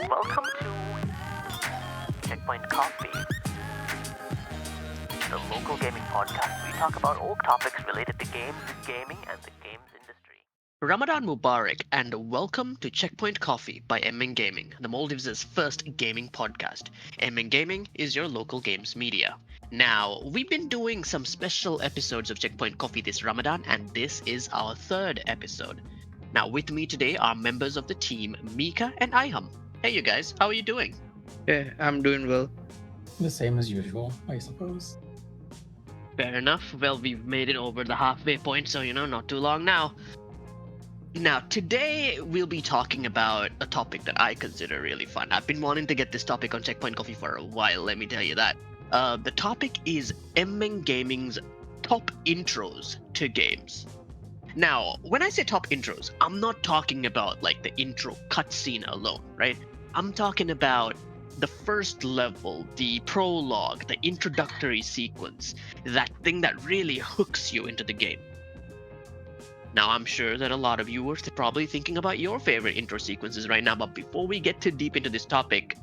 Welcome to Checkpoint Coffee, the local gaming podcast. We talk about all topics related to games, gaming, and the games industry. Ramadan Mubarak and welcome to Checkpoint Coffee by Emmen Gaming, the Maldives' first gaming podcast. Emmen Gaming is your local games media. Now, we've been doing some special episodes of Checkpoint Coffee this Ramadan, and this is our third episode. Now, with me today are members of the team, Mika and Iham. Hey, you guys, how are you doing? Yeah, I'm doing well. The same as usual, I suppose. Fair enough. Well, we've made it over the halfway point, so not too long now. Now, today we'll be talking about a topic that I consider really fun. I've been wanting to get this topic on Checkpoint Coffee for a while, let me tell you that. The topic is Emmen Gaming's top intros to games. Now, when I say top intros, I'm not talking about like the intro cutscene alone, right? I'm talking about the first level, the prologue, the introductory sequence, that thing that really hooks you into the game. Now, I'm sure that a lot of you are probably thinking about your favorite intro sequences right now, but before we get too deep into this topic,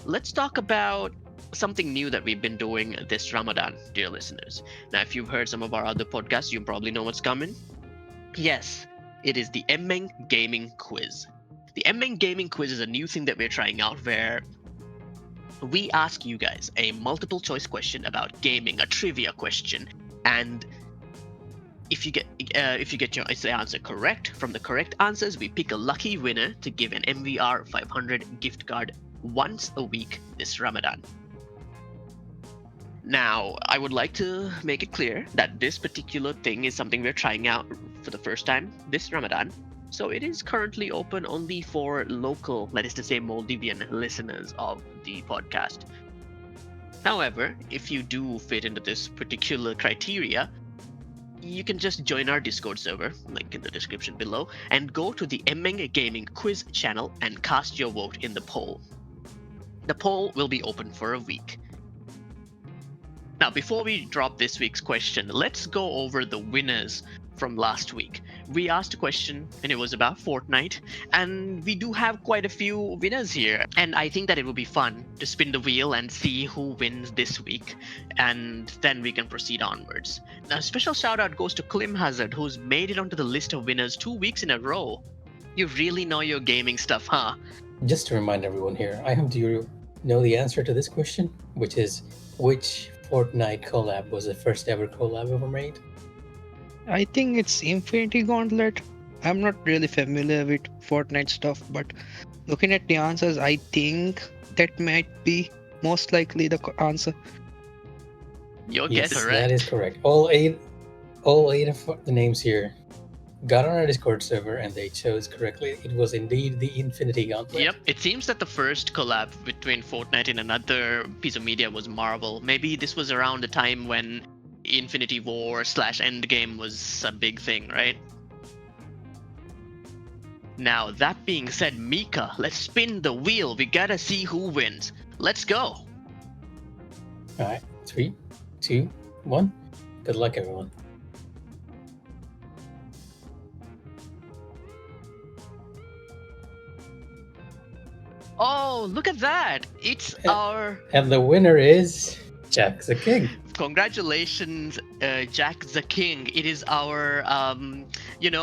let's talk about something new that we've been doing this Ramadan, dear listeners. Now, if you've heard some of our other podcasts, you probably know what's coming. Yes, it is the Emmen Gaming Quiz. The Emmen Gaming Quiz is a new thing that we're trying out where we ask you guys a multiple choice question about gaming, a trivia question, and if you get your answer correct, from the correct answers, we pick a lucky winner to give an MVR 500 gift card once a week this Ramadan. Now, I would like to make it clear that this particular thing is something we're trying out for the first time this Ramadan. So it is currently open only for local, that is to say Maldivian listeners of the podcast. However, if you do fit into this particular criteria, you can just join our Discord server, link in the description below, and go to the Emmen Gaming Quiz channel and cast your vote in the poll. The poll will be open for a week. Now, before we drop this week's question, let's go over the winners from last week. We asked a question and it was about Fortnite, and we do have quite a few winners here. And I think that it will be fun to spin the wheel and see who wins this week, and then we can proceed onwards. Now, a special shout out goes to Klim Hazard, who's made it onto the list of winners 2 weeks in a row. You really know your gaming stuff, huh? Just to remind everyone here, do you know the answer to this question? Which is, which Fortnite collab was the first ever collab ever made? I think it's Infinity Gauntlet. I'm not really familiar with Fortnite stuff, but looking at the answers, I think that might be most likely the answer. Your Yes, guess correct. that is correct. All eight of the names here got on our Discord server and they chose correctly. It was indeed the Infinity Gauntlet. Yep, it seems that the first collab between Fortnite and another piece of media was Marvel. Maybe this was around the time when Infinity War / Endgame was a big thing, right? Now, that being said, Mika, let's spin the wheel. We gotta see who wins. Let's go. Alright, 3, 2, 1. Good luck, everyone. Oh, look at that. It's our... And the winner is Jack the King. Congratulations, Jack the King. It is our,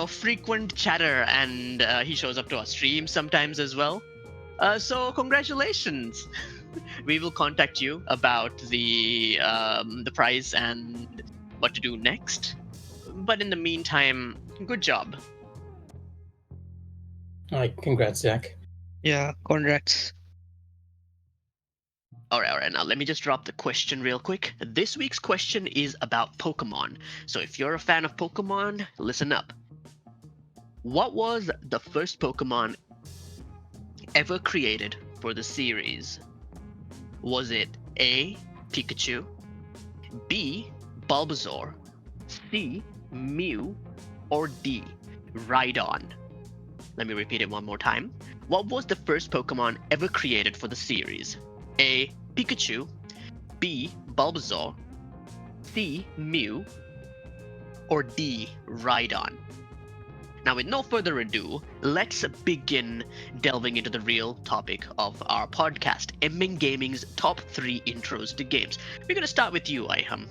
frequent chatter, and he shows up to our stream sometimes as well. So congratulations. We will contact you about the prize and what to do next. But in the meantime, good job. Alright, congrats, Jack. Yeah, congrats. All right. Now, let me just drop the question real quick. This week's question is about Pokemon. So if you're a fan of Pokemon, listen up. What was the first Pokemon ever created for the series? Was it A, Pikachu, B, Bulbasaur, C, Mew, or D, Rhydon? Let me repeat it one more time. What was the first Pokemon ever created for the series? A, Pikachu, B, Bulbasaur, C, Mew, or D, Rhydon? Now, with no further ado, let's begin delving into the real topic of our podcast, Emmen Gaming's top 3 intros to games. We're gonna start with you, Iham.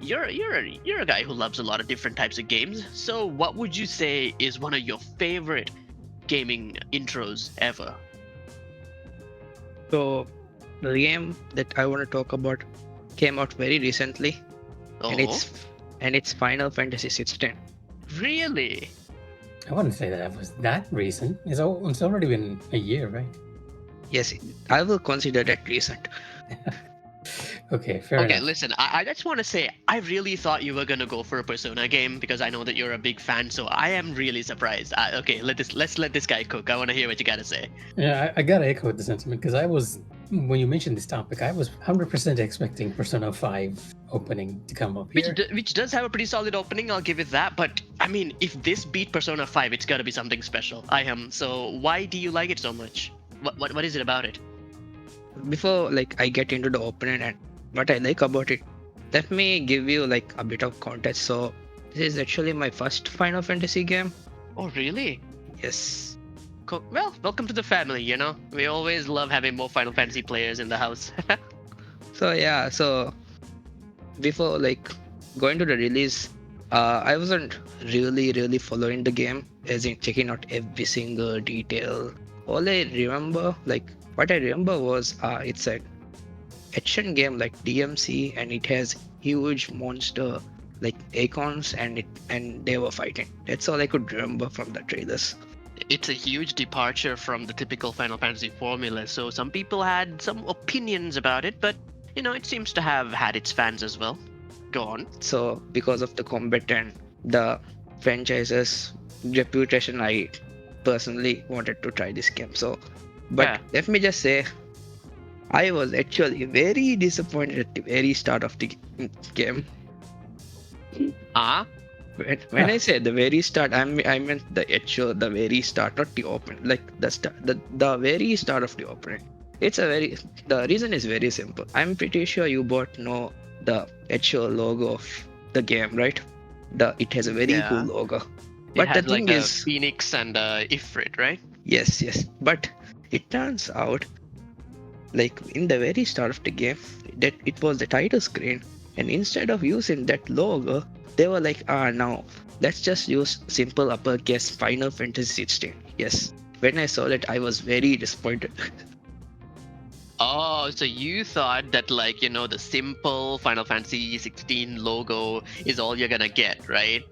You're a guy who loves a lot of different types of games. So, what would you say is one of your favorite gaming intros ever? So, the game that I want to talk about came out very recently, and Oh, it's Final Fantasy 16. really? I wouldn't say that was that recent. It's already been a year, right? Yes, I will consider that recent. Okay, fair Okay, enough. listen, I just want to say, I really thought you were gonna go for a Persona game because I know that you're a big fan, so I am really surprised. Okay, let's let this guy cook. I want to hear what you gotta say. Yeah, I gotta echo the sentiment because when you mentioned this topic, I was 100% expecting Persona 5 opening to come up here. Which does have a pretty solid opening, I'll give it that. But I mean, if this beat Persona 5, it's gotta be something special. I am. So why do you like it so much? What is it about it? Before I get into the opening and what I like about it, let me give you a bit of context. So this is actually my first Final Fantasy game. Oh, really? Yes. Cool. Well, welcome to the family. You know, we always love having more Final Fantasy players in the house. So yeah, so before going to the release, I wasn't really following the game, as in checking out every single detail. All I remember, what I remember was it's a action game like DMC, and it has huge monster icons, and they were fighting. That's all I could remember from the trailers. It's a huge departure from the typical Final Fantasy formula, so some people had some opinions about it, but you know, it seems to have had its fans as well. Go on. So because of the combat and the franchise's reputation, I personally wanted to try this game. So, but Yeah. let me just say, I was actually very disappointed at the very start of the game. Ah, When I say the very start, I meant the very start, not the open, the very start of the opening. The reason is very simple. I'm pretty sure you both know the actual logo of the game, right? It has a very cool Yeah. logo. it But the has like thing a is, phoenix and a ifrit, right? yes, but it turns out, in the very start of the game, that it was the title screen, and instead of using that logo, they were like, no, let's just use simple uppercase Final Fantasy 16. Yes, when I saw that, I was very disappointed. Oh, so you thought that the simple Final Fantasy 16 logo is all you're gonna get, right?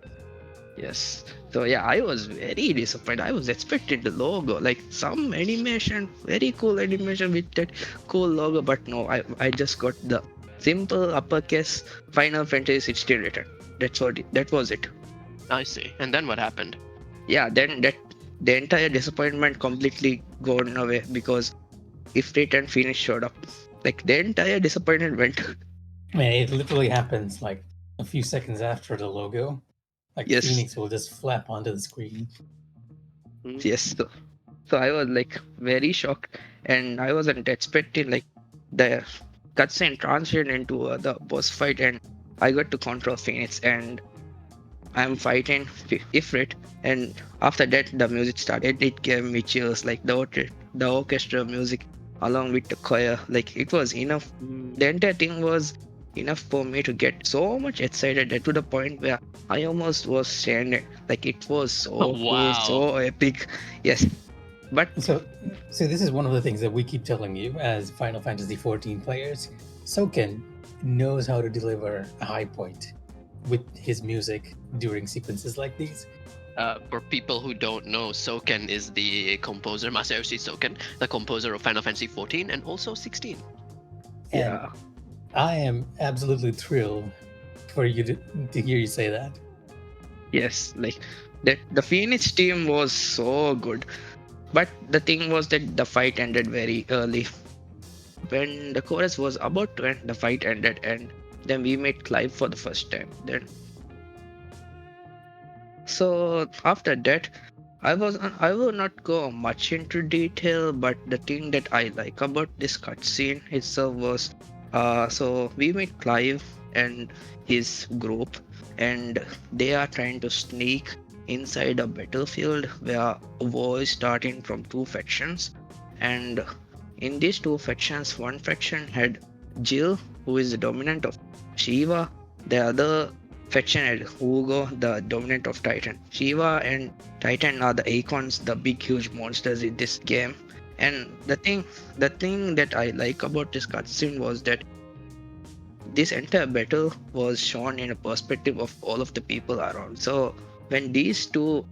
Yes. So yeah, I was very disappointed. I was expecting the logo, some animation, very cool animation with that cool logo, but no, I just got the simple uppercase Final Fantasy 16 written. That was it. I see. And then what happened? Yeah, then the entire disappointment completely gone away because Ifrit and Phoenix showed up. The entire disappointment went. Man, it literally happens like a few seconds after the logo. Yes. Phoenix will just flap onto the screen. Yes. So I was very shocked, and I wasn't expecting the cutscene transition into the boss fight, and I got to control Phoenix, and I'm fighting Ifrit, and after that the music started. It gave me chills, the orchestra music along with the choir. It was enough. The entire thing was enough for me to get so much excited to the point where I almost was standing. It was so cool, Wow. so epic. Yes, but So this is one of the things that we keep telling you as Final Fantasy 14 players. Soken knows how to deliver a high point with his music during sequences like these. For people who don't know, Soken is the composer, Masayoshi Soken, the composer of Final Fantasy 14 and also 16. And yeah, I am absolutely thrilled for you to hear you say that. yes, that the Phoenix team was so good. But the thing was that the fight ended very early. When the chorus was about to end, the fight ended, and then we met Clive for the first time. So after that, I will not go much into detail, but the thing that I like about this cutscene itself was, so we meet Clive and his group, and they are trying to sneak inside a battlefield where a war is starting from two factions. And in these two factions, one faction had Jill, who is the dominant of Shiva. The other faction had Hugo, the dominant of Titan. Shiva and Titan are the icons, the big huge monsters in this game. And the thing that I like about this cutscene was that this entire battle was shown in a perspective of all of the people around. So when these two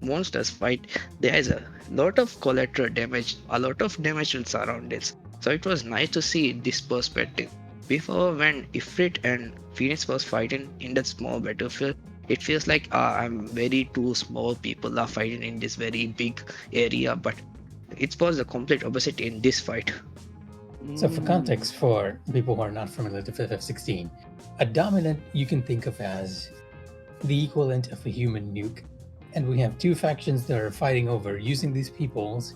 monsters fight, there is a lot of collateral damage, a lot of damage will surround it. So it was nice to see this perspective. Before, when Ifrit and Phoenix was fighting in that small battlefield, it feels like I'm very two small people are fighting in this very big area, but it was the complete opposite in this fight. So, for context, for people who are not familiar with FF16, a dominant you can think of as the equivalent of a human nuke. And we have two factions that are fighting over using these peoples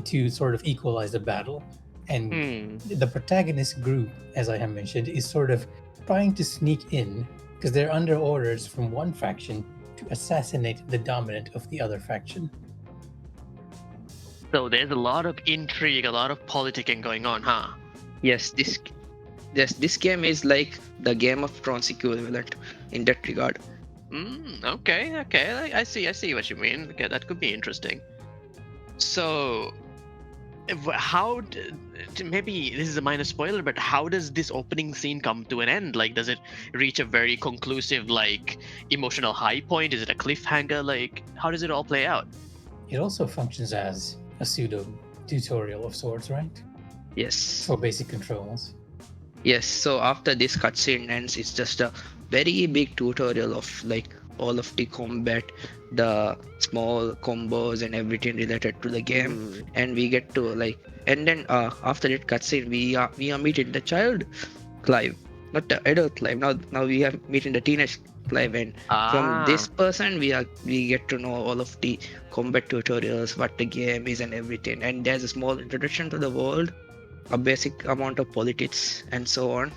to sort of equalize the battle. And the protagonist group, as I have mentioned, is sort of trying to sneak in because they're under orders from one faction to assassinate the dominant of the other faction. So there's a lot of intrigue, a lot of politicking going on, huh? Yes, this game is like the Game of Thrones equivalent in that regard. Okay. I see what you mean. Okay, that could be interesting. So, maybe this is a minor spoiler, but how does this opening scene come to an end? Like, does it reach a very conclusive, like, emotional high point? Is it a cliffhanger? Like, how does it all play out? It also functions as a pseudo tutorial of sorts, right? Yes. For basic controls. Yes, so after this cutscene ends, it's just a very big tutorial of like all of the combat, the small combos and everything related to the game. And we get to like, and then after that cutscene, we are meeting the child Clive, not the adult Clive. Now we are meeting the teenage Clive, and from this person we get to know all of the combat tutorials, what the game is and everything. And there's a small introduction to the world, a basic amount of politics and so on.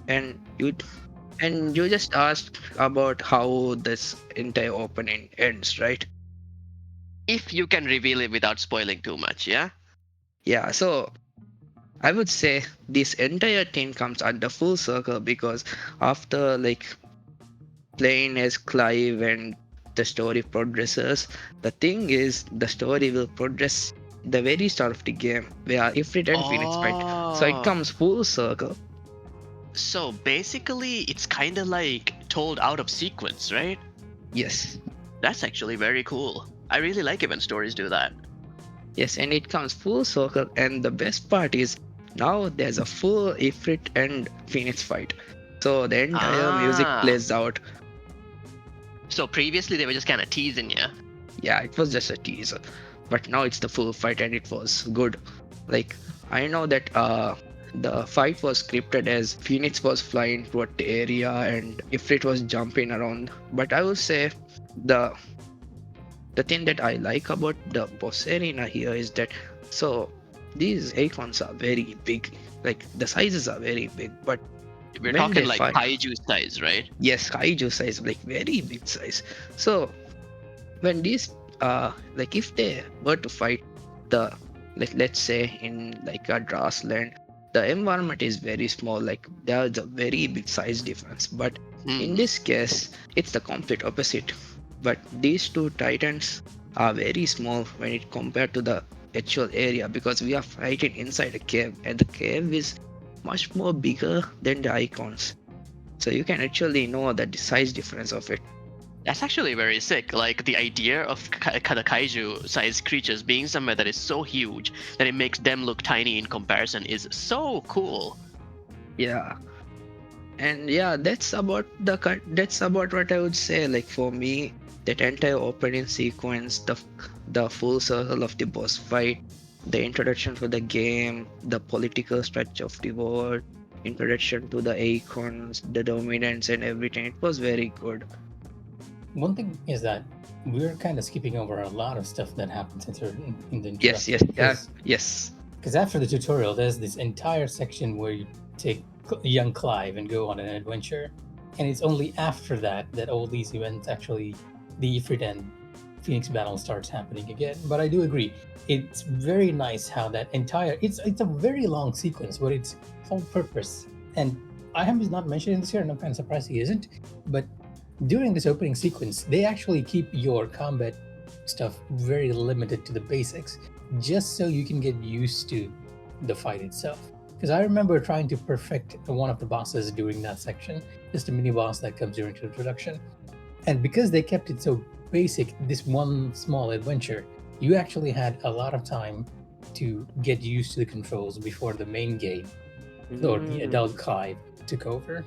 And you just asked about how this entire opening ends, right? If you can reveal it without spoiling too much, yeah? Yeah, so I would say this entire thing comes under full circle because after like playing as Clive and the story progresses, the thing is the story will progress the very start of the game where Ifrit and Phoenix fight. So it comes full circle. So basically, it's kind of like told out of sequence, right? Yes. That's actually very cool. I really like it when stories do that. Yes, and it comes full circle, and the best part is now there's a full Ifrit and Phoenix fight. So the entire music plays out. So previously they were just kind of teasing you. Yeah, it was just a teaser. But now it's the full fight and it was good. Like, I know that the fight was scripted as Phoenix was flying toward the area and Ifrit was jumping around. But I would say the thing that I like about the boss arena here is that so these icons are very big. Like the sizes are very big, but we're when talking they like fight- kaiju size, right? Yes, kaiju size, like very big size. So when these like if they were to fight the like let's say in like a grassland, the environment is very small, like there's a very big size difference. But in this case, it's the complete opposite. But these two titans are very small when it compared to the actual area because we are fighting inside a cave and the cave is much more bigger than the icons. So you can actually know the size difference of it. That's actually very sick. Like the idea of the kaiju-sized creatures being somewhere that is so huge that it makes them look tiny in comparison is so cool. Yeah, and yeah, that's about what I would say. Like for me, that entire opening sequence, the full circle of the boss fight, the introduction to the game, the political structure of the world, introduction to the icons, the dominance and everything, it was very good. One thing is that we're kind of skipping over a lot of stuff that happens in the Yes, introduction. yes. Because after the tutorial, there's this entire section where you take young Clive and go on an adventure, and it's only after that that all these events actually, the Ifrit and Phoenix battle starts happening again. But I do agree, it's very nice how that entire it's a very long sequence, but its whole purpose. And I am not mentioning this here, and I'm kind of surprised he isn't. But during this opening sequence, they actually keep your combat stuff very limited to the basics, just so you can get used to the fight itself. Because I remember trying to perfect one of the bosses during that section, just a mini boss that comes during the introduction. And because they kept it so basic, this one small adventure, you actually had a lot of time to get used to the controls before the main game or the adult Clive took over.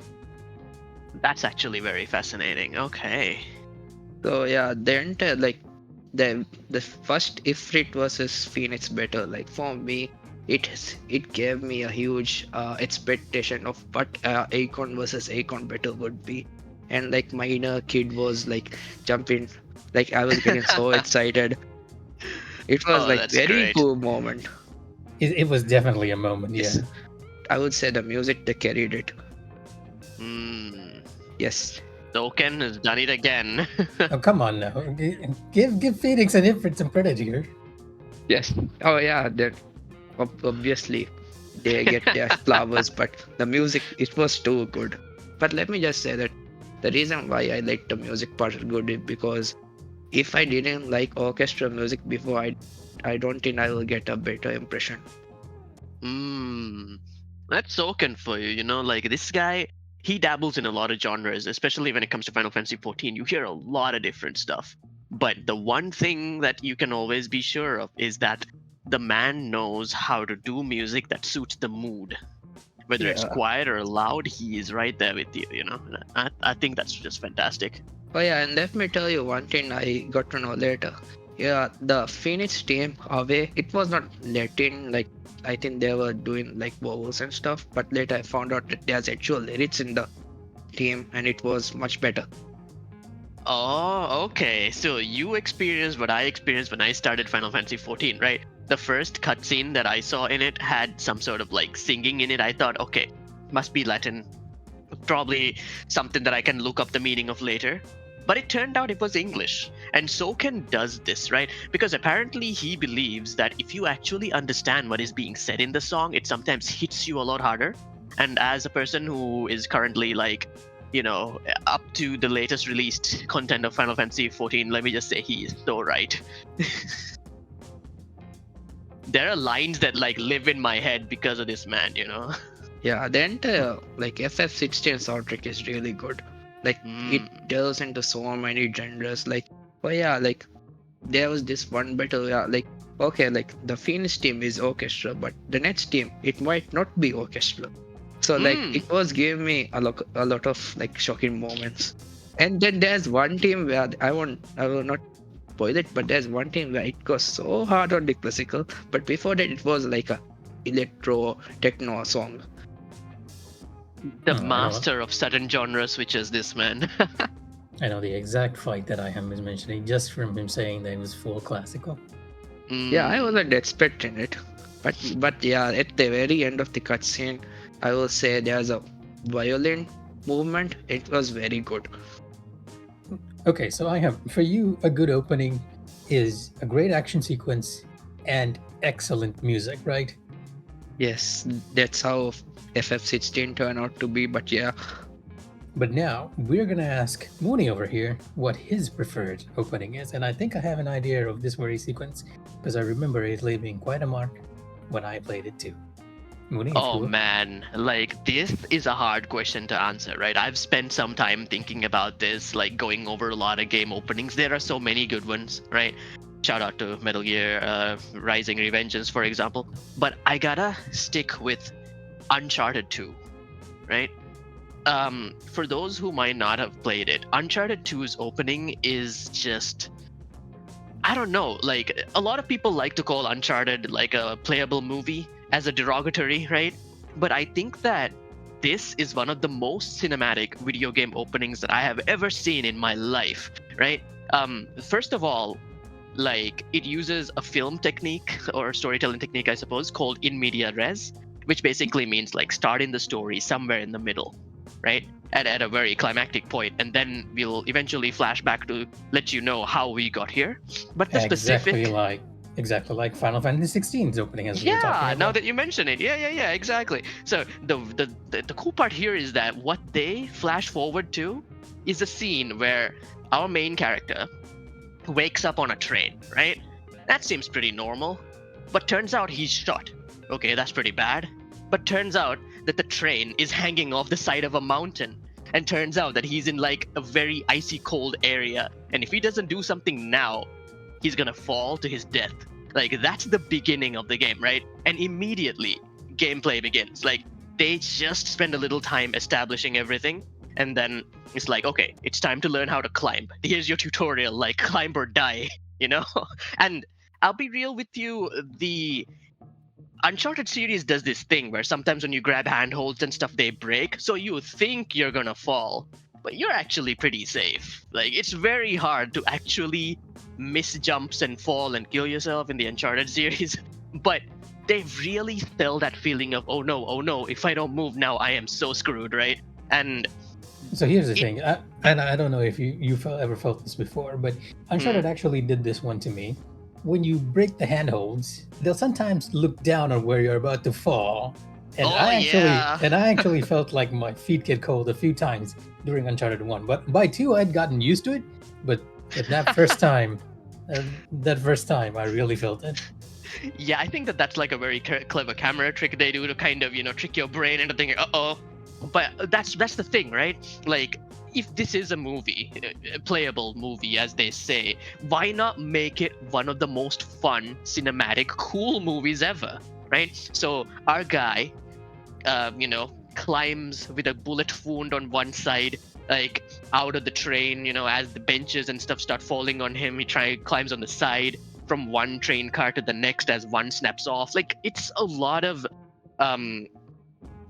That's actually very fascinating. Okay. So yeah, the entire like the first Ifrit versus Phoenix battle, like for me, it gave me a huge expectation of what Akon versus Akon battle would be, and like my inner kid was like jumping, like I was getting so excited. It was Oh, like that's very great. cool moment. It was definitely a moment, yeah. Yes, I would say the music that carried it. Mm. Yes. Token has done it again. Oh, come on now. Give Phoenix and Ifrit some credit here. Yes. Oh yeah, that obviously they get their flowers, but the music, it was too good. But let me just say that the reason why I like the music part good is because if I didn't like orchestra music before, I don't think I will get a better impression. That's Token for you, you know, like this guy, he dabbles in a lot of genres, especially when it comes to Final Fantasy 14. You hear a lot of different stuff. But the one thing that you can always be sure of is that the man knows how to do music that suits the mood. Whether it's Yeah. quiet or loud, he is right there with you, you know. I think that's just fantastic. Oh yeah, and let me tell you one thing I got to know later. Yeah, the Phoenix team away, it was not Latin, like I think they were doing like vowels and stuff, but later I found out that there's actual lyrics in the team and it was much better. Oh, okay. So you experienced what I experienced when I started Final Fantasy 14, right? The first cutscene that I saw in it had some sort of like singing in it. I thought, okay, must be Latin. Probably something that I can look up the meaning of later. But it turned out it was English. And Soken does this, right? Because apparently he believes that if you actually understand what is being said in the song, it sometimes hits you a lot harder. And as a person who is currently like, you know, up to the latest released content of Final Fantasy 14, let me just say he is so right. There are lines that like live in my head because of this man, you know. Yeah, the entire like FF16 soundtrack is really good. Like it delves into so many genres. Like oh yeah, like there was this one battle, yeah, like okay, like the Phoenix team is orchestra, but the next team it might not be orchestra. So like it was giving me a lot of like shocking moments. And then there's one team where I will not spoil it, but there's one team where it goes so hard on the classical, but before that it was like a electro techno song. The Oh, I know. master of sudden genre switches, this man. I know the exact fight that I am is mentioning just from him saying that it was full classical. Yeah, I wasn't expecting it, but yeah, at the very end of the cutscene, I will say there's a violin movement. It was very good. Okay, so I have for you a good opening is a great action sequence and excellent music, right? Yes, that's how FF16 turned out to be. But yeah, But now we're gonna ask Mooney over here what his preferred opening is, and I think I have an idea of this very sequence because I remember it leaving quite a mark when I played it too. Mooney, if Oh you will. man, like this is a hard question to answer, right? I've spent some time thinking about this, like going over a lot of game openings. There are so many good ones, right? Shout out to Metal Gear Rising Revengeance, for example. But I gotta stick with Uncharted 2, right? For those who might not have played it, Uncharted 2's opening is just, I don't know, like a lot of people like to call Uncharted like a playable movie as a derogatory, right? But I think that this is one of the most cinematic video game openings that I have ever seen in my life, right? First of all, like it uses a film technique or storytelling technique, I suppose, called in media res, which basically means like start in the story somewhere in the middle. right? At a very climactic point, and then we'll eventually flash back to let you know how we got here. But the exactly specific, like Final Fantasy 16's opening, as we were talking yeah, about. now that you mention it, yeah, exactly. So the cool part here is that what they flash forward to is a scene where our main character wakes up on a train, right? That seems pretty normal, but turns out he's shot. Okay, that's pretty bad. But turns out that the train is hanging off the side of a mountain, and turns out that he's in like a very icy cold area, and if he doesn't do something now, he's gonna fall to his death. Like, that's the beginning of the game, right? And immediately gameplay begins. Like, they just spend a little time establishing everything, and then it's like, okay, it's time to learn how to climb. Here's your tutorial, like, climb or die, you know? And I'll be real with you, the Uncharted series does this thing where sometimes when you grab handholds and stuff, they break, so you think you're gonna fall, but you're actually pretty safe. Like, it's very hard to actually miss jumps and fall and kill yourself in the Uncharted series, but they really sell that feeling of, oh no, if I don't move now, I am so screwed, right? And So here's the thing, I don't know if ever felt this before, but Uncharted actually did this one to me. When you break the handholds, they'll sometimes look down on where you're about to fall, and Oh, I yeah. actually felt like my feet get cold a few times during Uncharted 1. But by 2, I'd gotten used to it. But that first time, I really felt it. Yeah, I think that's like a very clever camera trick they do to kind of, trick your brain into thinking, uh-oh. But that's the thing, right? Like, if this is a movie, a playable movie, as they say, why not make it one of the most fun, cinematic, cool movies ever, right? So our guy, climbs with a bullet wound on one side, like out of the train, as the benches and stuff start falling on him, he climbs on the side from one train car to the next as one snaps off. Like, it's a lot of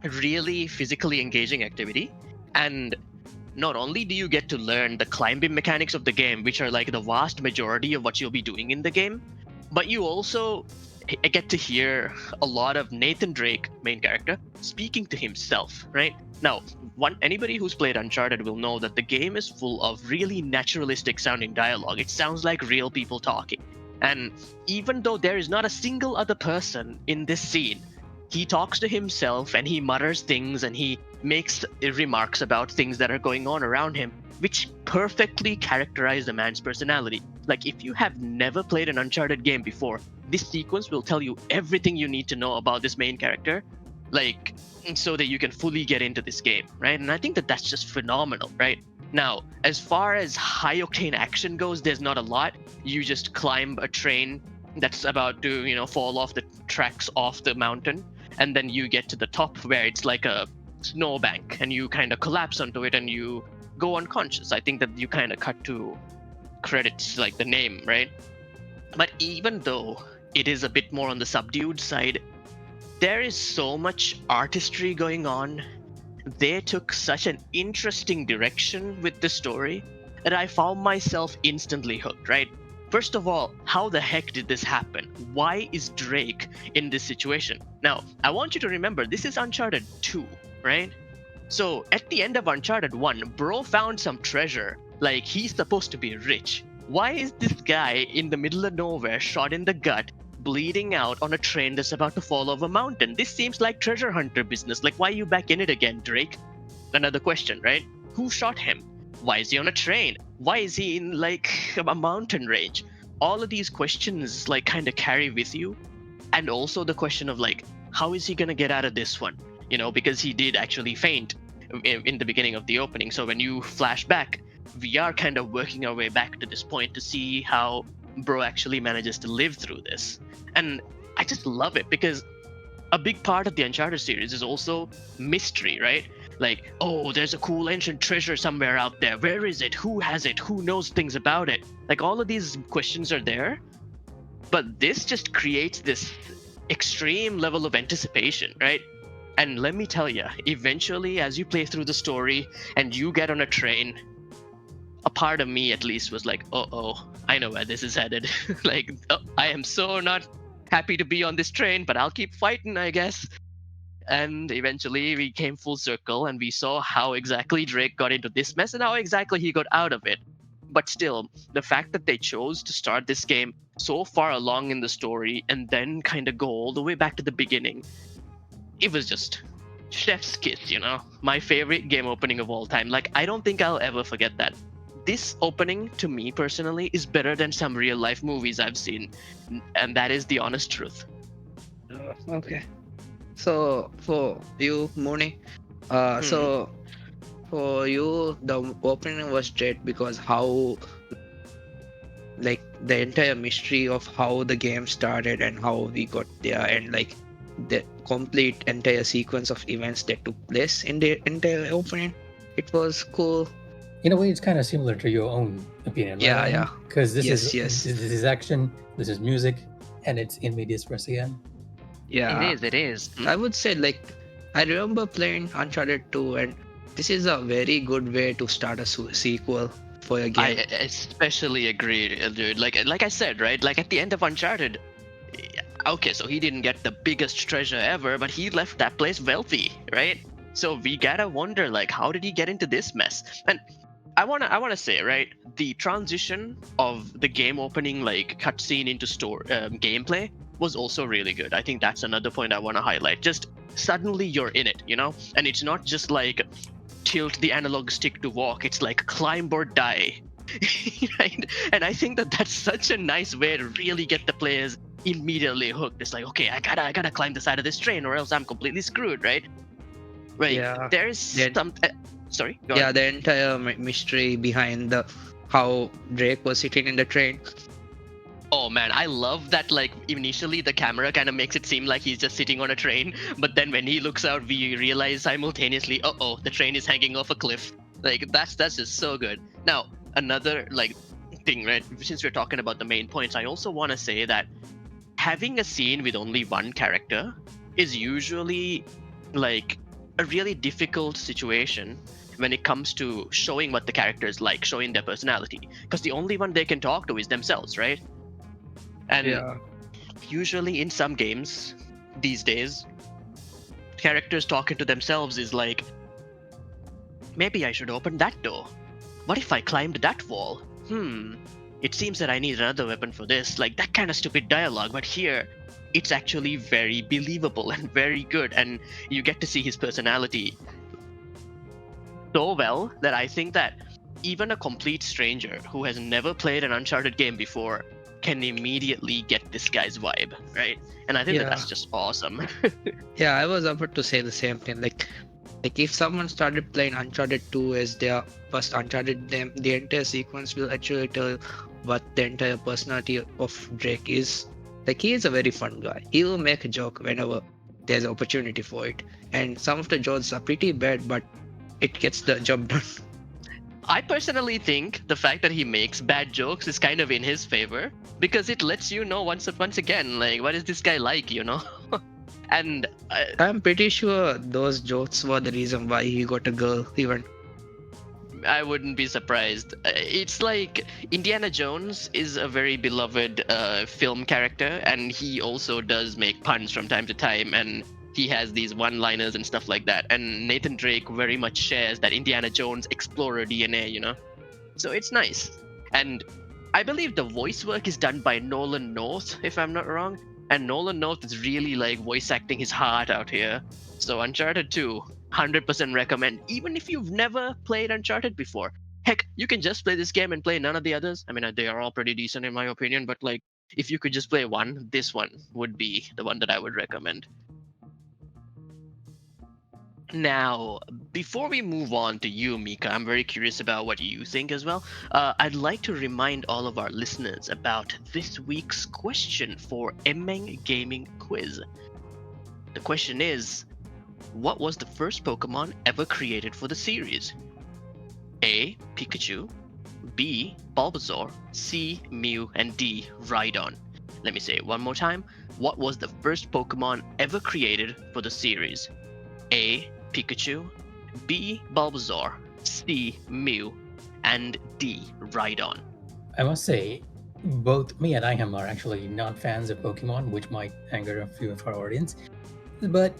really physically engaging activity. And not only do you get to learn the climbing mechanics of the game, which are like the vast majority of what you'll be doing in the game, but you also get to hear a lot of Nathan Drake, main character, speaking to himself, right? Now, anybody who's played Uncharted will know that the game is full of really naturalistic sounding dialogue. It sounds like real people talking. And even though there is not a single other person in this scene, he talks to himself and he mutters things and he makes remarks about things that are going on around him, which perfectly characterize the man's personality. Like, if you have never played an Uncharted game before, this sequence will tell you everything you need to know about this main character, like, so that you can fully get into this game, right? And I think that that's just phenomenal, right? Now, as far as high octane action goes, there's not a lot. You just climb a train that's about to, fall off the tracks off the mountain, and then you get to the top where it's like a snowbank, and you kind of collapse onto it and you go unconscious. I think that you kind of cut to credits, like the name, right? But even though it is a bit more on the subdued side, there is so much artistry going on. They took such an interesting direction with the story that I found myself instantly hooked, right? First of all, how the heck did this happen? Why is Drake in this situation? Now, I want you to remember, this is Uncharted 2, right? So, at the end of Uncharted 1, bro found some treasure. Like, he's supposed to be rich. Why is this guy in the middle of nowhere, shot in the gut, bleeding out on a train that's about to fall off a mountain? This seems like treasure hunter business. Like, why are you back in it again, Drake? Another question, right? Who shot him? Why is he on a train? Why is he in, like, a mountain range? All of these questions, like, kind of carry with you. And also the question of, like, how is he going to get out of this one? Because he did actually faint in the beginning of the opening. So when you flash back, we are kind of working our way back to this point to see how bro actually manages to live through this. And I just love it, because a big part of the Uncharted series is also mystery, right? Like, oh, there's a cool ancient treasure somewhere out there. Where is it? Who has it? Who knows things about it? Like, all of these questions are there, but this just creates this extreme level of anticipation, right? And let me tell you, eventually, as you play through the story and you get on a train, a part of me at least was like, uh-oh, I know where this is headed. Like, I am so not happy to be on this train, but I'll keep fighting, I guess. And eventually we came full circle and we saw how exactly Drake got into this mess and how exactly he got out of it. But still, the fact that they chose to start this game so far along in the story and then kind of go all the way back to the beginning, it was just chef's kiss, my favorite game opening of all time. Like, I don't think I'll ever forget that. This opening, to me personally, is better than some real life movies I've seen, and that is the honest truth. Okay. So for you, Mooney, so for you, the opening was great because how, like, the entire mystery of how the game started and how we got there, and like the complete entire sequence of events that took place in the entire opening, it was cool. In a way, it's kind of similar to your own opinion, right? Yeah, yeah. Because this Yes, is yes. this is action, this is music, and it's in medias res again. Yeah, It is. I would say, like, I remember playing Uncharted 2, and this is a very good way to start a sequel for a game. I especially agree, dude. Like I said, right? Like at the end of Uncharted, okay, so he didn't get the biggest treasure ever, but he left that place wealthy, right? So we gotta wonder, like, how did he get into this mess? And I wanna say, right, the transition of the game opening, like cutscene into gameplay, was also really good. I think that's another point I want to highlight. Just suddenly you're in it, and it's not just like tilt the analog stick to walk. It's like climb or die. Right? And I think that that's such a nice way to really get the players immediately hooked. It's like, okay, I gotta climb the side of this train or else I'm completely screwed, right? Right. Yeah. There's some. Sorry. Go on. The entire mystery behind the how Drake was sitting in the train. Oh man, I love that. Like initially, the camera kind of makes it seem like he's just sitting on a train, but then when he looks out, we realize simultaneously, the train is hanging off a cliff. Like that's just so good. Now another like thing, right? Since we're talking about the main points, I also want to say that having a scene with only one character is usually like a really difficult situation when it comes to showing what the character is like, showing their personality, because the only one they can talk to is themselves, right? And usually in some games these days, characters talking to themselves is like, maybe I should open that door. What if I climbed that wall? It seems that I need another weapon for this. Like that kind of stupid dialogue. But here, it's actually very believable and very good. And you get to see his personality so well that I think that even a complete stranger who has never played an Uncharted game before can immediately get this guy's vibe, right? And I think that's just awesome. Yeah, I was about to say the same thing. Like if someone started playing Uncharted 2 as their first Uncharted game, the entire sequence will actually tell what the entire personality of Drake is. Like he is a very fun guy. He will make a joke whenever there's opportunity for it. And some of the jokes are pretty bad, but it gets the job done. I personally think the fact that he makes bad jokes is kind of in his favor because it lets you know once again, like, what is this guy like, And I'm pretty sure those jokes were the reason why he got a girl, even. I wouldn't be surprised. It's like Indiana Jones is a very beloved film character, and he also does make puns from time to time, and he has these one-liners and stuff like that. And Nathan Drake very much shares that Indiana Jones explorer DNA, So it's nice. And I believe the voice work is done by Nolan North, if I'm not wrong. And Nolan North is really like voice acting his heart out here. So Uncharted 2, 100% recommend, even if you've never played Uncharted before. Heck, you can just play this game and play none of the others. I mean, they are all pretty decent in my opinion, but like, if you could just play one, this one would be the one that I would recommend. Now, before we move on to you, Mika, I'm very curious about what you think as well. I'd like to remind all of our listeners about this week's question for Emmen Gaming Quiz. The question is, what was the first Pokemon ever created for the series? A. Pikachu, B. Bulbasaur, C. Mew, and D. Rhydon. Let me say it one more time. What was the first Pokemon ever created for the series? A. Pikachu, B. Bulbasaur, C. Mew, and D. Rhydon. I must say, both me and Iham are actually not fans of Pokemon, which might anger a few of our audience. But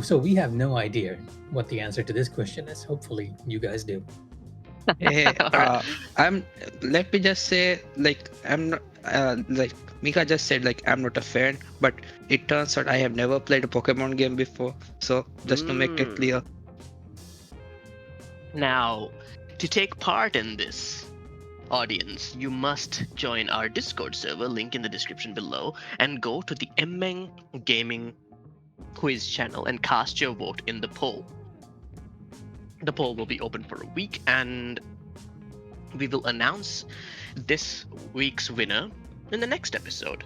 so we have no idea what the answer to this question is. Hopefully, you guys do. Hey, Alright. I'm. Let me just say, like, I'm not. Like Mika just said, like, I'm not a fan, but it turns out I have never played a Pokemon game before. So just to make it Mm. clear, Now, to take part in this, audience, you must join our Discord server, link in the description below, and go to the Emmen Gaming quiz channel and cast your vote in the poll. The poll will be open for a week, and we will announce this week's winner in the next episode.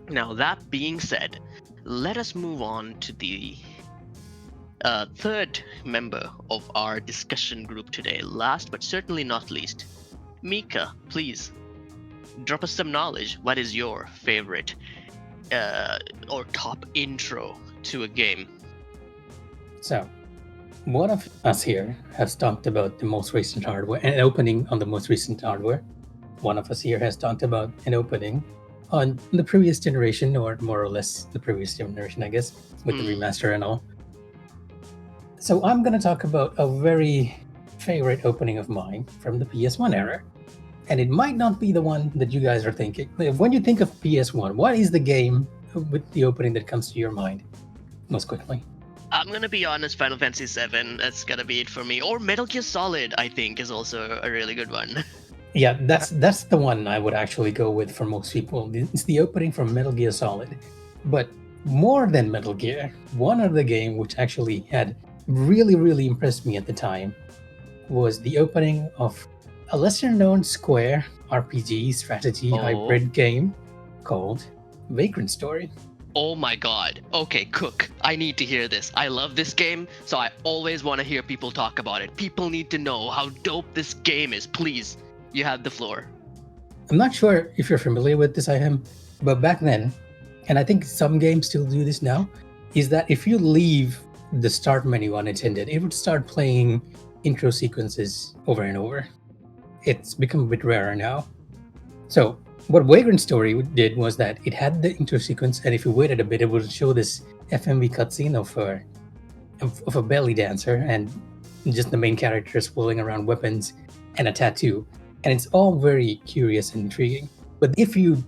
Now, that being said, let us move on to the third member of our discussion group today. Last but certainly not least, Mika, please drop us some knowledge. What is your favorite or top intro to a game? So, one of us here has talked about the most recent hardware, an opening on the most recent hardware. One of us here has talked about an opening on the previous generation, or more or less the previous generation, I guess, with the remaster and all. So I'm going to talk about a very favorite opening of mine from the PS1 era. And it might not be the one that you guys are thinking. When you think of PS1, what is the game with the opening that comes to your mind most quickly? I'm gonna be honest, Final Fantasy VII, that's gonna be it for me. Or Metal Gear Solid, I think, is also a really good one. Yeah, that's the one I would actually go with for most people. It's the opening from Metal Gear Solid. But more than Metal Gear, one other game which actually had really impressed me at the time was the opening of a lesser known Square RPG strategy hybrid game called Vagrant Story. Oh my god. Okay, Cook, I need to hear this. I love this game, so I always want to hear people talk about it. People need to know how dope this game is. Please, you have the floor. I'm not sure if you're familiar with this, I am, but back then, and I think some games still do this now, is that if you leave the start menu unattended, it would start playing intro sequences over and over. It's become a bit rarer now. So what Vagrant Story did was that it had the intro sequence, and if you waited a bit, it would show this FMV cutscene of a belly dancer and just the main characters fooling around weapons and a tattoo. And it's all very curious and intriguing. But if you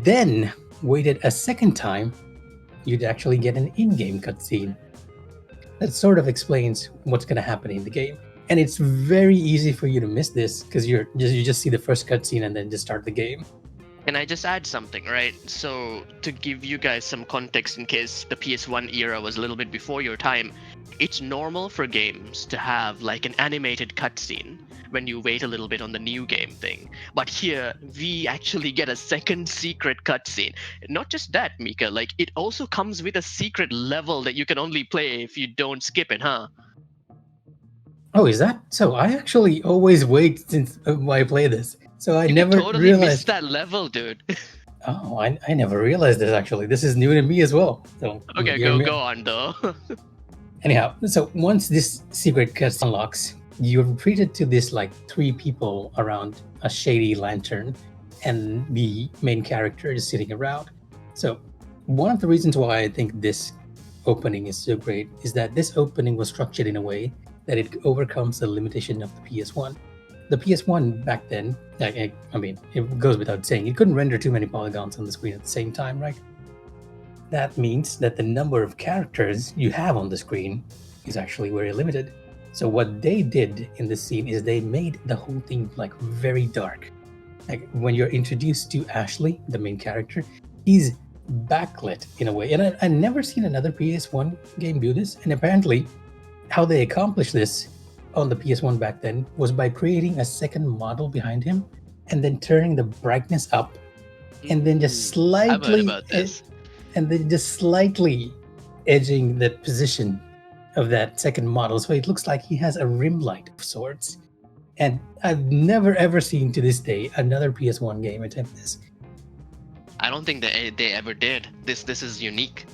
then waited a second time, you'd actually get an in-game cutscene that sort of explains what's going to happen in the game. And it's very easy for you to miss this because you just see the first cutscene and then just start the game. Can I just add something, right? So, to give you guys some context in case the PS1 era was a little bit before your time, it's normal for games to have like an animated cutscene when you wait a little bit on the new game thing. But here, we actually get a second secret cutscene. Not just that, Mika, like it also comes with a secret level that you can only play if you don't skip it, huh? Oh, is that so? I actually always wait since I play this, so I You never totally realized. missed that level, dude. Oh, I never realized this actually. This is new to me as well. So Okay, go on though. Anyhow, so once this secret quest unlocks, you're treated to this like 3 people around a shady lantern, and the main character is sitting around. So one of the reasons why I think this opening is so great is that this opening was structured in a way that it overcomes the limitation of the PS1. The PS1 back then, I mean, it goes without saying, it couldn't render too many polygons on the screen at the same time, right? That means that the number of characters you have on the screen is actually very limited. So what they did in this scene is they made the whole thing like very dark. Like when you're introduced to Ashley, the main character, he's backlit in a way. And I never seen another PS1 game do this. And apparently, how they accomplished this on the PS1 back then was by creating a second model behind him and then turning the brightness up and then just slightly I've heard about this. And then just slightly edging the position of that second model so it looks like he has a rim light of sorts. And I've never ever seen to this day another PS1 game attempt this. I don't think they ever did. This is unique.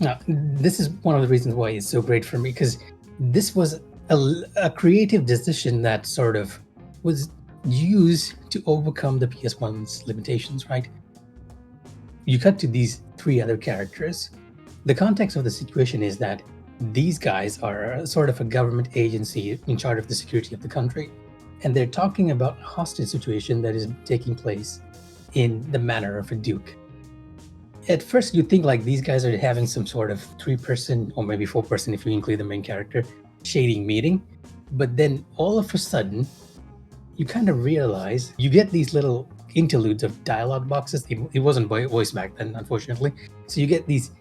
Now, this is one of the reasons why it's so great for me, because this was a creative decision that sort of was used to overcome the PS1's limitations, right? You cut to these 3 other characters, The context of the situation is that these guys are sort of a government agency in charge of the security of the country, and they're talking about a hostage situation that is taking place in the manor of a duke. At first, you think like these guys are having some sort of 3-person or maybe 4-person if you include the main character shading meeting, but then all of a sudden, you kind of realize you get these little interludes of dialogue boxes. It wasn't voice back then, unfortunately. So you get these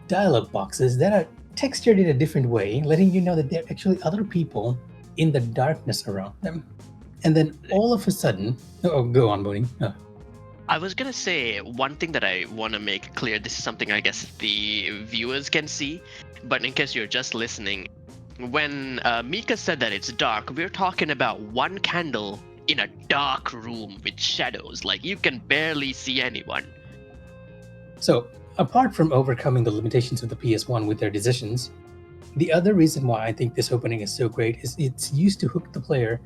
dialogue boxes that are textured in a different way, letting you know that there are actually other people in the darkness around them. And then all of a sudden, oh, go on, Bonnie. I was gonna say one thing that I want to make clear. This is something I guess the viewers can see, but in case you're just listening, when Mika said that it's dark, we're talking about one candle in a dark room with shadows. Like you can barely see anyone. So, apart from overcoming the limitations of the PS1 with their decisions, the other reason why I think this opening is so great is it's used to hook the player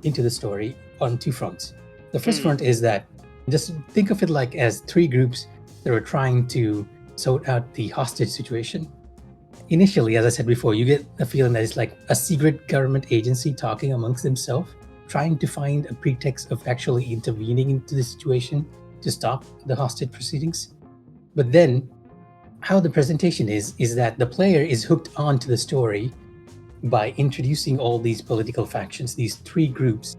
into the story on 2 fronts. The first front is that just think of it like as 3 groups that are trying to sort out the hostage situation. Initially, as I said before, you get a feeling that it's like a secret government agency talking amongst themselves, trying to find a pretext of actually intervening into the situation to stop the hostage proceedings. But then, how the presentation is that the player is hooked onto the story by introducing all these political factions, these 3 groups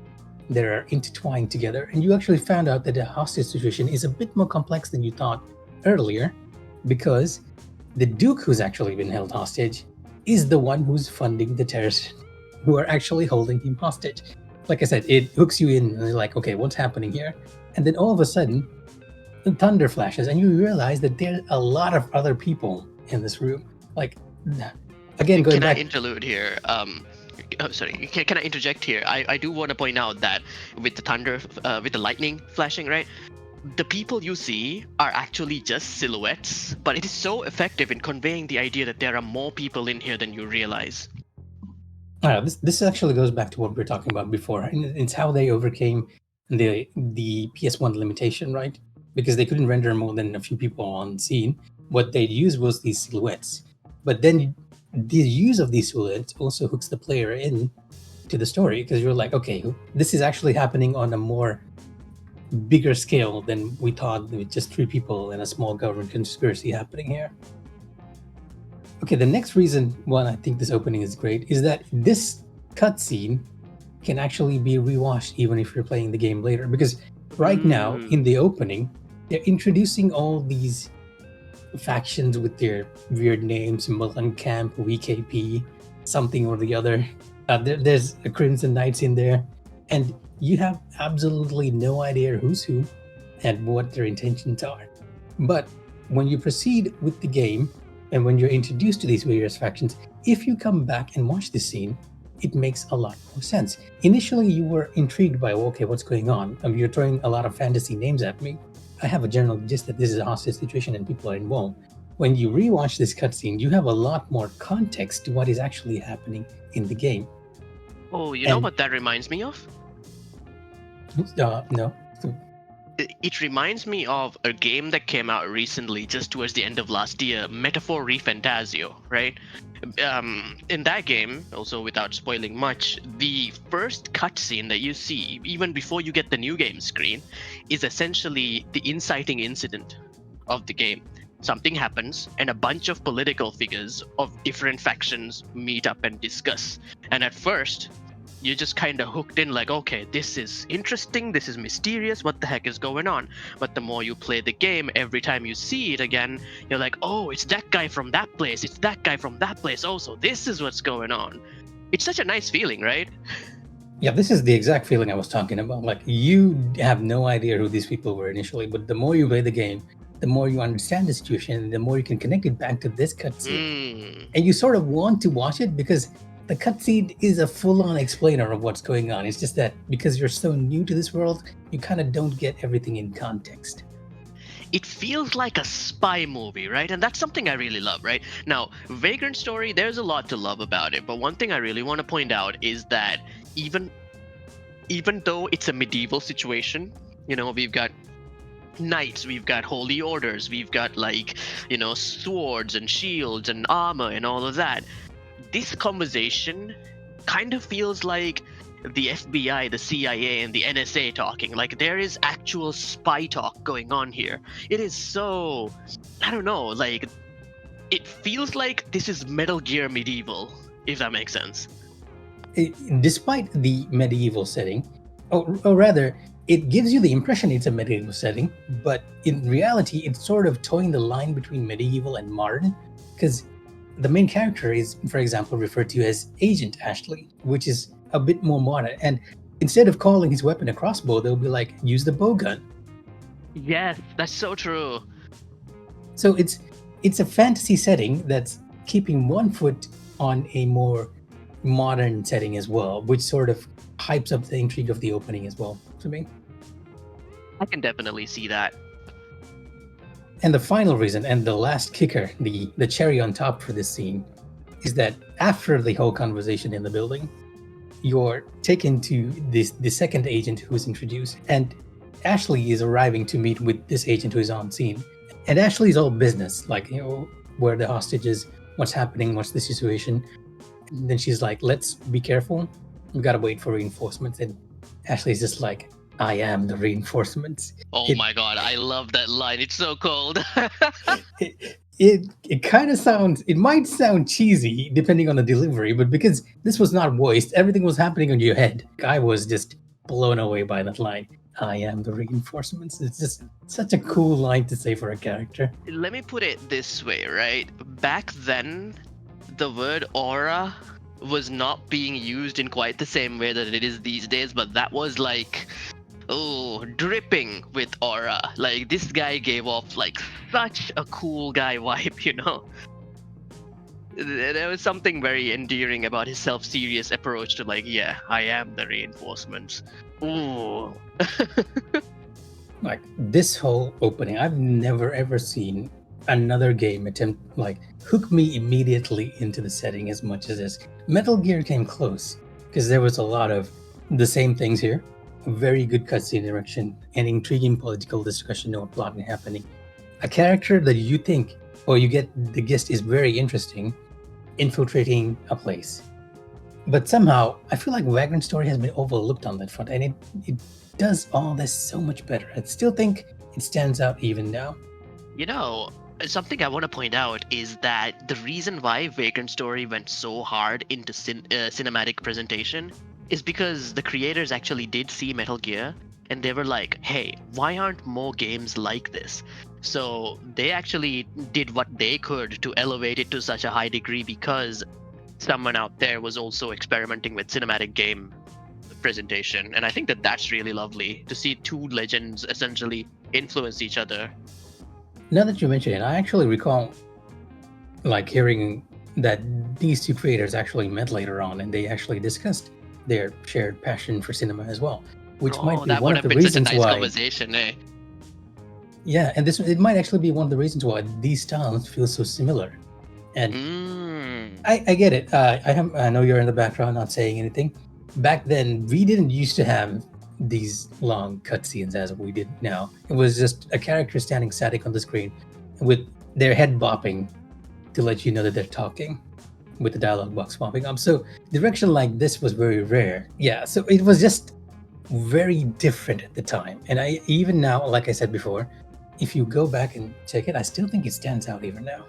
that are intertwined together, and you actually found out that the hostage situation is a bit more complex than you thought earlier, because the Duke who's actually been held hostage is the one who's funding the terrorists who are actually holding him hostage. Like I said, it hooks you in, and you're like, okay, what's happening here? And then all of a sudden, the thunder flashes, and you realize that there's a lot of other people in this room. Like, again, going back. Can I interlude here? Sorry, can I interject here? I do want to point out that with the thunder, with the lightning flashing, right? The people you see are actually just silhouettes, but it is so effective in conveying the idea that there are more people in here than you realize. This actually goes back to what we were talking about before. And it's how they overcame the PS1 limitation, right? Because they couldn't render more than a few people on scene. What they used was these silhouettes. But then the use of these silhouettes also hooks the player in to the story, because you're like, okay, this is actually happening on a more bigger scale than we thought, with just 3 people and a small government conspiracy happening here. Okay, the next reason why I think this opening is great is that this cutscene can actually be rewatched even if you're playing the game later. Because right now, in the opening, they're introducing all these factions with their weird names: Mulan Camp, WKP, something or the other. There's a Crimson Knights in there, and you have absolutely no idea who's who and what their intentions are. But when you proceed with the game, and when you're introduced to these various factions, if you come back and watch this scene, it makes a lot more sense. Initially, you were intrigued by, okay, what's going on? You're throwing a lot of fantasy names at me. I have a general gist that this is a hostage situation and people are involved. When you rewatch this cutscene, you have a lot more context to what is actually happening in the game. Oh, you know what that reminds me of? No. It reminds me of a game that came out recently, just towards the end of last year, Metaphor Refantasio, right? In that game, also without spoiling much, the first cutscene that you see, even before you get the new game screen, is essentially the inciting incident of the game. Something happens, and a bunch of political figures of different factions meet up and discuss. And at first, you're just kind of hooked in, like, okay, this is interesting, this is mysterious, what the heck is going on? But the more you play the game, every time you see it again, you're like, oh, it's that guy from that place, it's that guy from that place, oh, so this is what's going on. It's such a nice feeling, right? Yeah, this is the exact feeling I was talking about. Like, you have no idea who these people were initially, but the more you play the game, the more you understand the situation, the more you can connect it back to this cutscene. And you sort of want to watch it because the cutscene is a full-on explainer of what's going on. It's just that because you're so new to this world, you kind of don't get everything in context. It feels like a spy movie, right? And that's something I really love, right? Now, Vagrant Story, there's a lot to love about it, but one thing I really want to point out is that even though it's a medieval situation, you know, we've got knights, we've got holy orders, we've got like, swords and shields and armor and all of that. This conversation kind of feels like the FBI, the CIA, and the NSA talking. Like there is actual spy talk going on here. It is so, I don't know, like it feels like this is Metal Gear Medieval, if that makes sense. Despite the medieval setting, or rather, it gives you the impression it's a medieval setting, but in reality, it's sort of towing the line between medieval and modern, because the main character is, for example, referred to as Agent Ashley, which is a bit more modern. And instead of calling his weapon a crossbow, they'll be like, use the bowgun. Yes, that's so true. So it's a fantasy setting that's keeping one foot on a more modern setting as well, which sort of hypes up the intrigue of the opening as well to me. I can definitely see that. And the final reason, and the last kicker, the cherry on top for this scene, is that after the whole conversation in the building, you're taken to the second agent who's introduced, and Ashley is arriving to meet with this agent who is on scene. And Ashley's all business, like, where the hostage is, what's happening, what's the situation. And then she's like, let's be careful. We gotta wait for reinforcements. And Ashley's just like, I am the reinforcements. Oh my god, I love that line. It's so cold. It kind of sounds, it might sound cheesy depending on the delivery, but because this was not voiced, everything was happening in your head. I was just blown away by that line. I am the reinforcements. It's just such a cool line to say for a character. Let me put it this way, right? Back then, the word aura was not being used in quite the same way that it is these days, but that was like, dripping with aura. Like this guy gave off like such a cool guy vibe, There was something very endearing about his self-serious approach to like, yeah, I am the reinforcements. Ooh. Like this whole opening, I've never ever seen another game attempt like hook me immediately into the setting as much as this. Metal Gear came close because there was a lot of the same things here. A very good cutscene direction, an intriguing political discussion or plot happening. A character that you think, or you get the gist is very interesting, infiltrating a place. But somehow, I feel like Vagrant Story has been overlooked on that front, and it does all this so much better. I still think it stands out even now. Something I want to point out is that the reason why Vagrant Story went so hard into cinematic presentation is because the creators actually did see Metal Gear, and they were like, hey, why aren't more games like this? So they actually did what they could to elevate it to such a high degree because someone out there was also experimenting with cinematic game presentation. And I think that that's really lovely to see two legends essentially influence each other. Now that you mention it, I actually recall like hearing that these two creators actually met later on and they actually discussed their shared passion for cinema as well, which might be one of the reasons why. Conversation, eh? Yeah, and it might actually be one of the reasons why these styles feel so similar. And I get it. I know you're in the background, not saying anything. Back then, we didn't used to have these long cutscenes as we did now. It was just a character standing static on the screen with their head bopping to let you know that they're talking, with the dialogue box popping up. So direction like this was very rare. Yeah, so it was just very different at the time. And I even now, like I said before, if you go back and check it, I still think it stands out even now.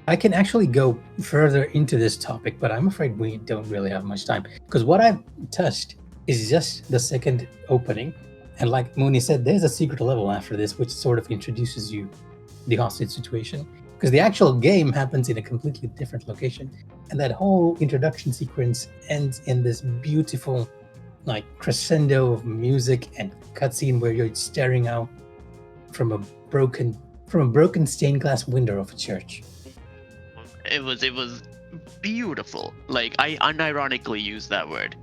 I can actually go further into this topic, but I'm afraid we don't really have much time because what I've touched is just the second opening. And like Mooney said, there's a secret level after this, which sort of introduces you the hostage situation. Because the actual game happens in a completely different location. And that whole introduction sequence ends in this beautiful like crescendo of music and cutscene where you're staring out from a broken stained glass window of a church. It was beautiful. Like I unironically use that word.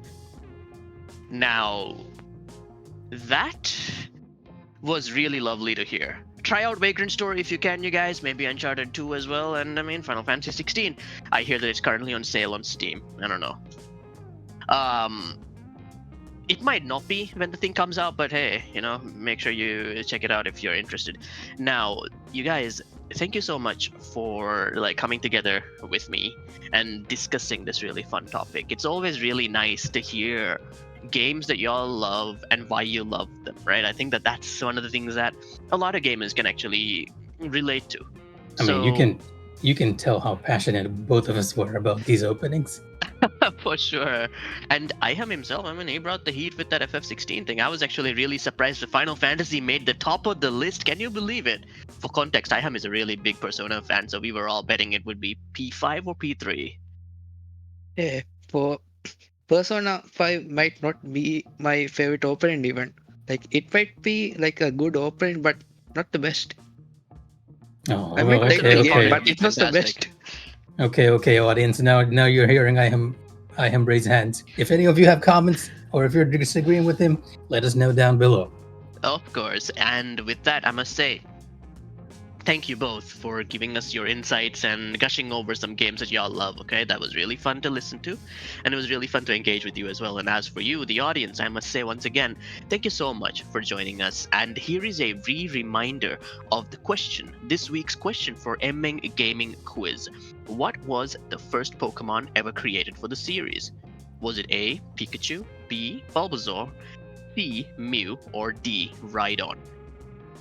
Now that was really lovely to hear. Try out Vagrant Story if you can, you guys. Maybe Uncharted 2 as well, and I mean Final Fantasy 16. I hear that it's currently on sale on Steam. I don't know. It might not be when the thing comes out, but hey, make sure you check it out if you're interested. Now, you guys, thank you so much for coming together with me and discussing this really fun topic. It's always really nice to hear games that y'all love and why you love them, right? I think that that's one of the things that a lot of gamers can actually relate to. I mean, you can tell how passionate both of us were about these openings. For sure. And Iham himself, I mean, he brought the heat with that FF16 thing. I was actually really surprised that Final Fantasy made the top of the list. Can you believe it? For context, Iham is a really big Persona fan, so we were all betting it would be P5 or P3. Yeah, for Persona 5 might not be my favorite opening event. Like it might be like a good opening, but not the best. Oh, I might like Persona the 4 game, is but it's not the fantastic. best. Okay, audience. Now you're hearing I am raise hands. If any of you have comments or if you're disagreeing with him, let us know down below. Of course. And with that, I must say, thank you both for giving us your insights and gushing over some games that y'all love, okay? That was really fun to listen to, and it was really fun to engage with you as well. And as for you, the audience, I must say once again, thank you so much for joining us. And here is a reminder of the question, this week's question for Emmen Gaming Quiz. What was the first Pokemon ever created for the series? Was it A, Pikachu, B, Bulbasaur, C, Mew, or D, Rhydon?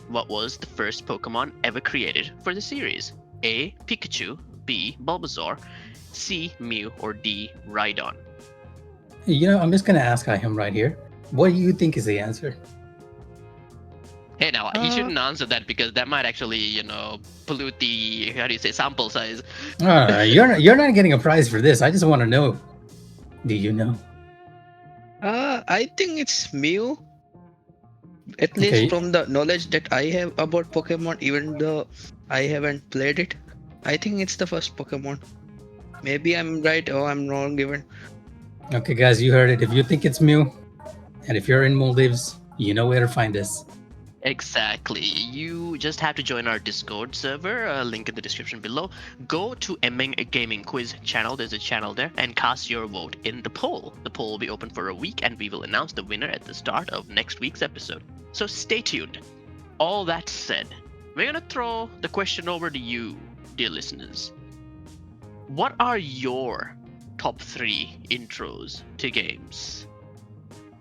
What was the first Pokemon ever created for the series? A. Pikachu, B. Bulbasaur, C. Mew, or D. Rhydon? I'm just gonna ask him right here. What do you think is the answer? Hey, now he shouldn't answer that because that might actually, pollute the sample size. You're not getting a prize for this. I just want to know. Do you know? I think it's Mew. At least from the knowledge that I have about Pokemon, even though I haven't played it, I think it's the first Pokemon. Maybe I'm right or I'm wrong even. Okay, guys, you heard it. If you think it's Mew, and if you're in Maldives, you know where to find us. Exactly. You just have to join our Discord server, link in the description below. Go to Emmen Gaming Quiz channel, there's a channel there, and cast your vote in the poll. The poll will be open for a week, and we will announce the winner at the start of next week's episode. So stay tuned. All that said, we're gonna throw the question over to you, dear listeners. What are your top 3 intros to games?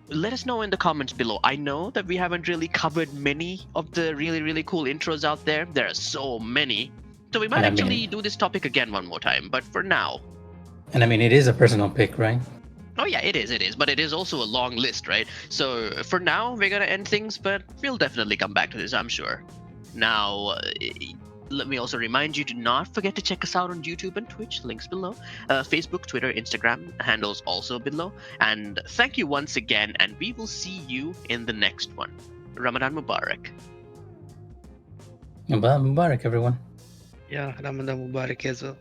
Let us know in the comments below. I know that we haven't really covered many of the really, really cool intros out there. There are so many. So we might actually do this topic again one more time, but for now. And I mean, it is a personal pick, right? Oh yeah, it is, but it is also a long list, right? So for now, we're gonna end things, but we'll definitely come back to this, I'm sure. Now, let me also remind you to not forget to check us out on YouTube and Twitch, links below. Facebook, Twitter, Instagram, handles also below. And thank you once again, and we will see you in the next one. Ramadan Mubarak. Ramadan Mubarak, everyone. Yeah, Ramadan Mubarak as well.